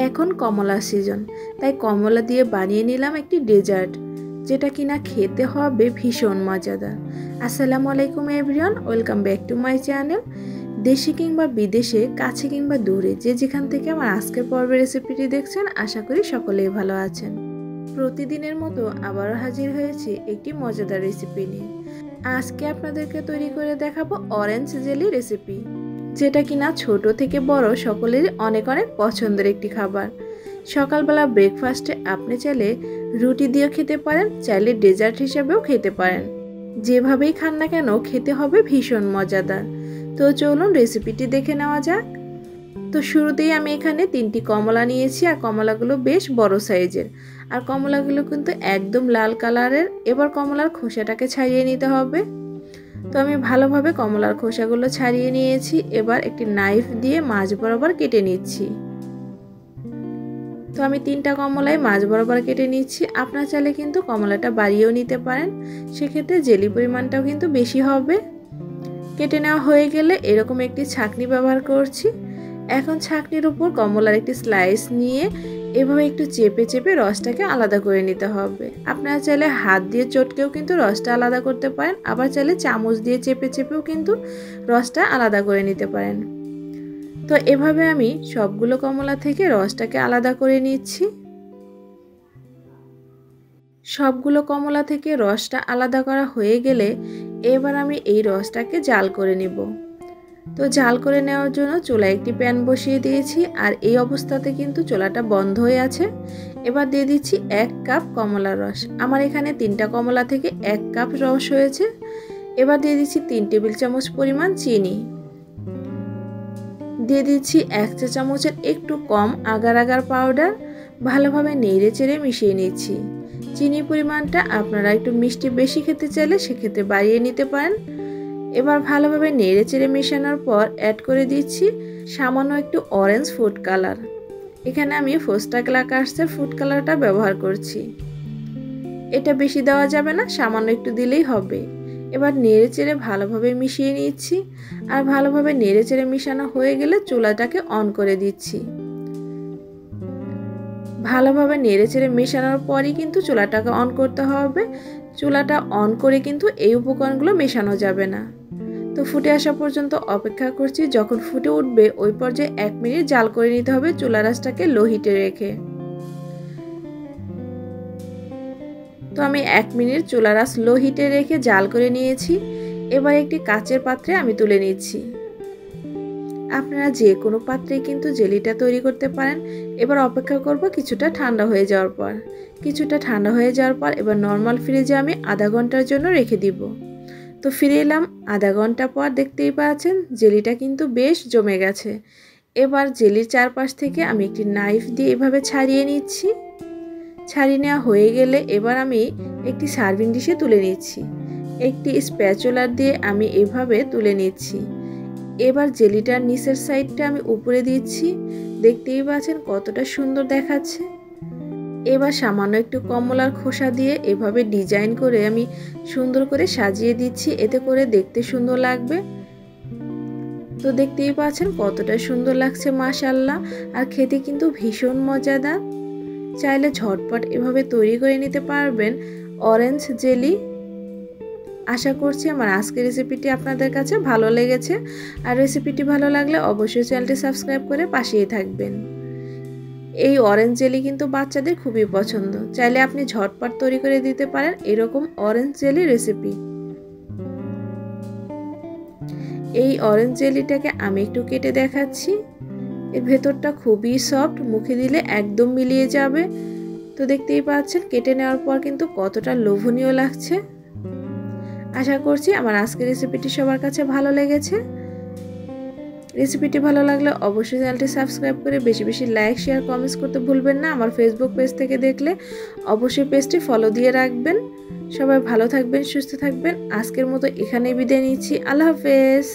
এখন কমলা সিজন, তাই কমলা দিয়ে বানিয়ে নিলাম একটি ডেজার্ট, যেটা কিনা খেতে হবে ভীষণ মজাদার। আসসালামু আলাইকুম everyone, welcome back to my channel. দেশে কিংবা বিদেশে, কাছে কিংবা দূরে, যে যেখান থেকে আমার আজকের পর্বের রেসিপিটি দেখছেন, আশা করি সকলেই ভালো আছেন। প্রতিদিনের মতো আবারও হাজির হয়েছি একটি মজাদার রেসিপি নিয়ে। আজকে আপনাদেরকে তৈরি করে দেখাবো অরেঞ্জ জেলি রেসিপি, যেটা কিনা ছোট থেকে বড় সকলেরই অনেক অনেক পছন্দের একটি খাবার। সকালবেলা ব্রেকফাস্টে আপনি চাইলে রুটি দিয়েও খেতে পারেন, চাইলে ডেজার্ট হিসেবেও খেতে পারেন। যেভাবেই খান না কেন খেতে হবে ভীষণ মজাদার। তো চলুন রেসিপিটি দেখে নেওয়া যাক। তো শুরুতেই আমি এখানে 3টি কমলা নিয়েছি, আর কমলাগুলো বেশ বড় সাইজের, আর কমলাগুলো কিন্তু একদম লাল কালারের। এবার কমলার খোসাটাকে ছাড়িয়ে নিতে হবে। তো আমি ভালোভাবে কমলার খোসাগুলো ছাড়িয়ে নিয়েছি। এবার একটি নাইফ দিয়ে মাঝ বরাবর কেটে নিচ্ছি। তো আমি 3টা কমলাই মাঝ বরাবর কেটে নিচ্ছি। আপনারা চাইলে কিন্তু কমলাটা বাড়িয়েও নিতে পারেন, সেক্ষেত্রে জেলি পরিমাণটাও কিন্তু বেশি হবে। কেটে নেওয়া হয়ে গেলে এরকম একটি ছাঁকনি ব্যবহার করছি। এখন ছাঁকনির উপর কমলার একটি স্লাইস নিয়ে এভাবে একটু চেপে চেপে রসটাকে আলাদা করে নিতে হবে। আপনারা চাইলে হাত দিয়ে চটকেও কিন্তু রসটা আলাদা করতে পারেন, আবার চাইলে চামচ দিয়ে চেপে চেপেও কিন্তু রসটা আলাদা করে নিতে পারেন। তো এভাবে আমি সবগুলো কমলা থেকে রসটাকে আলাদা করে নিচ্ছি। সবগুলো কমলা থেকে রসটা আলাদা করা হয়ে গেলে এবার আমি এই রসটাকে জাল করে নেব। তো জাল করে নেওয়ার জন্য চুলায় একটি প্যান বসিয়ে দিয়েছি, আর এই অবস্থাতে কিন্তু চুলাটা বন্ধ হয়ে আছে। এবার দিয়ে দিচ্ছি 1 কাপ কমলার রস। আমার এখানে 3টা কমলা থেকে 1 কাপ রস হয়েছে। এবার দিয়ে দিচ্ছি 3 টেবিল চামচ পরিমাণ চিনি। দিয়ে দিচ্ছি 1 চা চামচের একটু কম আগার আগার পাউডার। ভালোভাবে নেড়ে চেড়ে মিশিয়ে নিচ্ছি। চিনি পরিমাণটা আপনারা একটু মিষ্টি বেশি খেতে চাইলে সেক্ষেত্রে বাড়িয়ে নিতে পারেন। এবার ভালোভাবে নেড়ে চেড়ে মেশানোর পর অ্যাড করে দিচ্ছি সামান্য একটু অরেঞ্জ ফুড কালার। এখানে আমি ফোস্টা ক্লাকার্সের ফুড কালারটা ব্যবহার করছি। এটা বেশি দেওয়া যাবে না, সামান্য একটু দিলেই হবে। এবার নেড়ে চেড়ে ভালোভাবে মিশিয়ে নিচ্ছি, আর ভালোভাবে নেড়ে চেড়ে মিশানো হয়ে গেলে চুলাটাকে অন করে দিচ্ছি। ভালোভাবে নেড়ে চেড়ে মেশানোর পরই কিন্তু চুলাটাকে অন করতে হবে। চুলাটা অন করে কিন্তু এই উপকরণগুলো মেশানো যাবে না। তো ফুটে আসা পর্যন্ত অপেক্ষা করছি। যখন ফুটে উঠবে ওই পর্যায়ে 1 মিনিট জাল করে নিতে হবে, চুলা আঁচটাকে লো হিটে রেখে। তো আমি 1 মিনিট চুলা আঁচ লো হিটে রেখে জাল করে নিয়েছি। এবার একটি কাচের পাত্রে আমি তুলে নিচ্ছি। আপনারা যে কোনো পাত্রে কিন্তু জেলিটা তৈরি করতে পারেন। এবার অপেক্ষা করব কিছুটা ঠান্ডা হয়ে যাওয়ার পর। এবার নর্মাল ফ্রিজে আমি আধা ঘন্টার জন্য রেখে দিব। তো ফিরে এলাম আধা ঘন্টা পর। দেখতেই পাচ্ছেন জেলিটা কিন্তু বেশ জমে গেছে। এবার জেলির চারপাশ থেকে আমি একটি নাইফ দিয়ে এভাবে ছাড়িয়ে নিচ্ছি। ছাড়িয়ে নেওয়া হয়ে গেলে এবার আমি একটি সার্ভিং ডিশে তুলে নিচ্ছি। একটি স্প্যাচুলার দিয়ে আমি এভাবে তুলে নিচ্ছি। এবার জেলিটার নিচের সাইডটা আমি উপরে দিচ্ছি। দেখতেই পাচ্ছেন কতটা সুন্দর দেখাচ্ছে। এবার সামান্য একটু কমলার খোসা দিয়ে এভাবে ডিজাইন করে আমি সুন্দর করে সাজিয়ে দিচ্ছি, এতে করে দেখতে সুন্দর লাগবে। তো দেখতেই পাচ্ছেন কতটা সুন্দর লাগছে মাশাআল্লাহ, আর খেতে কিন্তু ভীষণ মজাদার। চাইলে ঝটপট এভাবে তৈরি করে নিতে পারবেন অরেঞ্জ জেলি। আশা করছি আমার আজকের রেসিপিটি আপনাদের কাছে ভালো লেগেছে, আর রেসিপিটি ভালো লাগলে অবশ্যই চ্যানেলটি সাবস্ক্রাইব করে পাশেই থাকবেন। এই অরেঞ্জ জেলি কিন্তু বাচ্চাদের খুবই পছন্দ, চাইলে আপনি ঝটপট তৈরি করে দিতে পারেন এরকম অরেঞ্জ জেলি রেসিপি। এই অরেঞ্জ জেলিটাকে আমি একটু কেটে দেখাচ্ছি। এর ভেতরটা খুবই সফট, মুখে দিলে একদম মিলিয়ে যাবে। তো দেখতেই পাচ্ছেন কেটে নেওয়ার পর কিন্তু কতটা লোভনীয় লাগছে। আশা করছি আমার আজকের রেসিপিটি সবার কাছে ভালো লেগেছে। রেসিপিটি ভালো লাগলে অবশ্যই চ্যানেলটি সাবস্ক্রাইব করে বেশি বেশি লাইক, শেয়ার, কমেন্টস করতে ভুলবেন না। আমার ফেসবুক পেজ থেকে দেখলে অবশ্যই পেজটি ফলো দিয়ে রাখবেন। সবাই ভালো থাকবেন, সুস্থ থাকবেন। আজকের মতো এখানেই বিদায় নিচ্ছি। আল্লাহ হাফেজ।